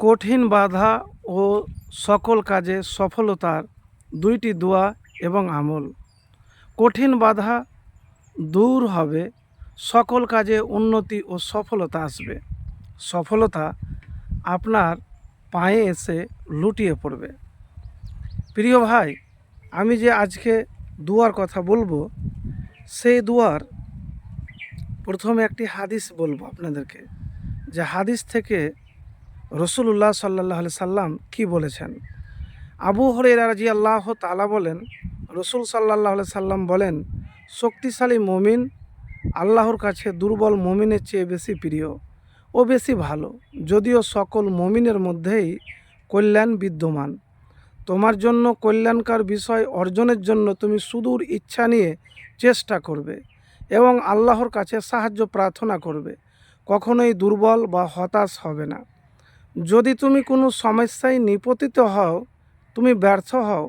কঠিন বাধা ও সকল কাজে সফলতার দুইটি দোয়া এবং আমল। কঠিন বাধা দূর হবে, সকল কাজে উন্নতি ও সফলতা আসবে। সফলতা আপনার পায়ে এসে লুটিয়ে পড়বে। প্রিয় ভাই, আমি যে আজকে দুয়ার কথা বলবো, সেই দুয়ার প্রথমে একটি হাদিস বলবো আপনাদেরকে, যে হাদিস থেকে রসুল্লাহ সাল্লাহ সাল্লাম কি বলেছেন। আবু হুরায়রা রাদিয়াল্লাহু তাআলা বলেন, রসুল সাল্লাহ সাল্লাম বলেন, শক্তিশালী মুমিন আল্লাহর কাছে দুর্বল মুমিনের চেয়ে বেশি প্রিয় ও বেশি ভালো, যদিও সকল মুমিনের মধ্যেই কল্যাণ বিদ্যমান। তোমার জন্য কল্যাণকর বিষয় অর্জনের জন্য তুমি সুদূর ইচ্ছা নিয়ে চেষ্টা করবে এবং আল্লাহর কাছে সাহায্য প্রার্থনা করবে। কখনোই দুর্বল বা হতাশ হবে না। যদি তুমি কোনো সমস্যায় নিপতিত হও, তুমি ব্যর্থ হও,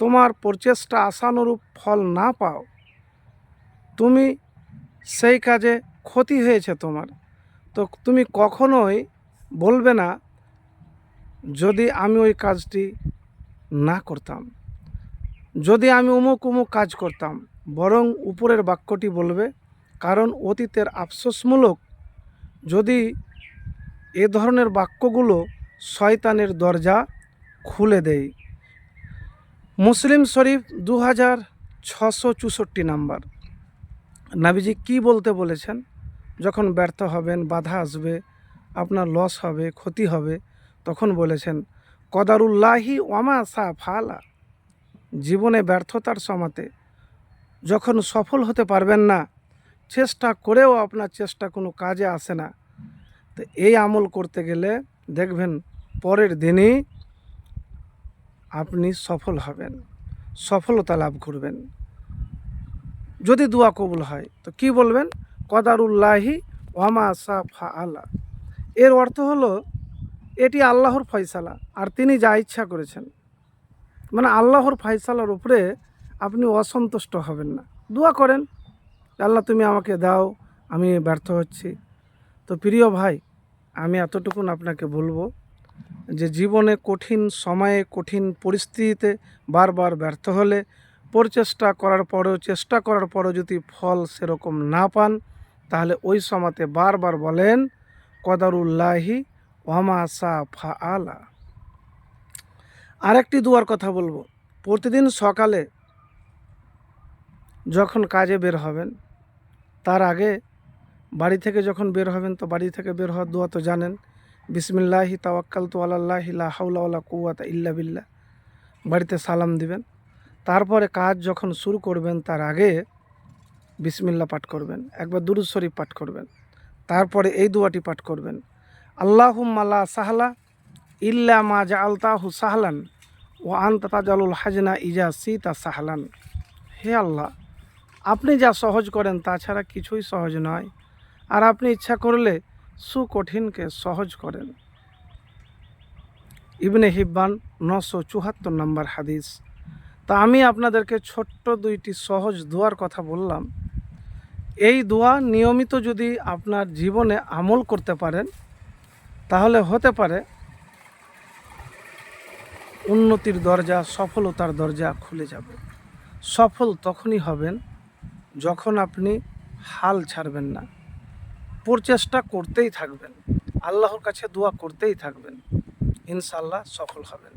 তোমার প্রচেষ্টা আশানুরূপ ফল না পাও, তুমি সেই কাজে ক্ষতি হয়েছে তোমার, তো তুমি কখনোই বলবে না যদি আমি ওই কাজটি না করতাম, যদি আমি অমুক কাজ করতাম, বরং উপরের বাক্যটি বলবে, কারণ অতীতের আফসোসমূলক যদি এ ধরনের বাক্যগুলো শয়তানের দরজা খুলে দেয়। মুসলিম শরীফ 2664 নাম্বার। নবীজি কি বলতে বলেছেন? যখন ব্যর্থ হবেন, বাধা আসবে, আপনার লস হবে, ক্ষতি হবে, তখন বলেছেন, কদারুল্লাহি ওয়ামা সা ফালা। জীবনে ব্যর্থতার সময়তে যখন সফল হতে পারবেন না, চেষ্টা করেও আপনার চেষ্টা কোনো কাজে আসে না, তো এই আমল করতে গেলে দেখবেন পরের দিনই আপনি সফল হবেন, সফলতা লাভ করবেন। যদি দোয়া কবুল হয় তো কি বলবেন? কদারুল্লাহি ওয়ামা সা ফাআলা। এর অর্থ হলো এটি আল্লাহর ফয়সালা, আর তিনি যা ইচ্ছা করেছেন। মানে আল্লাহর ফয়সালার উপরে আপনি অসন্তুষ্ট হবেন না। দোয়া করেন, আল্লাহ তুমি আমাকে দাও, আমি ব্যর্থ হচ্ছি। তো প্রিয় ভাই, আমি এতটুকুন আপনাকে বলবো যে জীবনে কঠিন সময়ে, কঠিন পরিস্থিতিতে বারবার ব্যর্থ হলে, চেষ্টা করার পরেও যদি ফল সেরকম না পান, তাহলে ওই সময়তে বারবার বলেন, কদারুল্লাহি ওয়ামা সা ফাআলা। আরেকটি দুয়ার কথা বলবো, প্রতিদিন সকালে যখন কাজে বের হবেন, তার আগে বাড়ি থেকে যখন বের হবেন, তো বাড়ি থেকে বের হওয়ার দোয়া তো জানেন, বিসমিল্লাহি তাওয়াক্কালতু আলাল্লাহি লা হাওলা ওয়ালা কুওয়াতা ইল্লা বিল্লাহ। বাড়িতে সালাম দিবেন। তারপরে কাজ যখন শুরু করবেন, তার আগে বিসমিল্লাহ পাঠ করবেন, একবার দুরূদ শরীফ পাঠ করবেন, তারপরে এই দোয়াটি পাঠ করবেন, আল্লাহুম্মা লা সাহলা ইল্লা মা জাআলতাহু সাহলান ওয়া আনতা তাজালুল হাজনা ইজা সিতা সাহলান। হে আল্লাহ, আপনি যা সহজ করেন তাছাড়া কিছুই সহজ নয়, আর আপনি ইচ্ছা করলে সুকঠিনকে সহজ করেন। ইবনে হিব্বান 974 নম্বর হাদিস। তা আমি আপনাদেরকে ছোট্ট দুইটি সহজ দোয়ার কথা বললাম। এই দোয়া নিয়মিত যদি আপনার জীবনে আমল করতে পারেন, তাহলে হতে পারে উন্নতির দরজা, সফলতার দরজা খুলে যাবে। সফল তখনই হবেন যখন আপনি হাল ছাড়বেন না, প্রচেষ্টা করতেই থাকবেন, আল্লাহর কাছে দোয়া করতেই থাকবেন, ইনশাআল্লাহ সফল হবেন।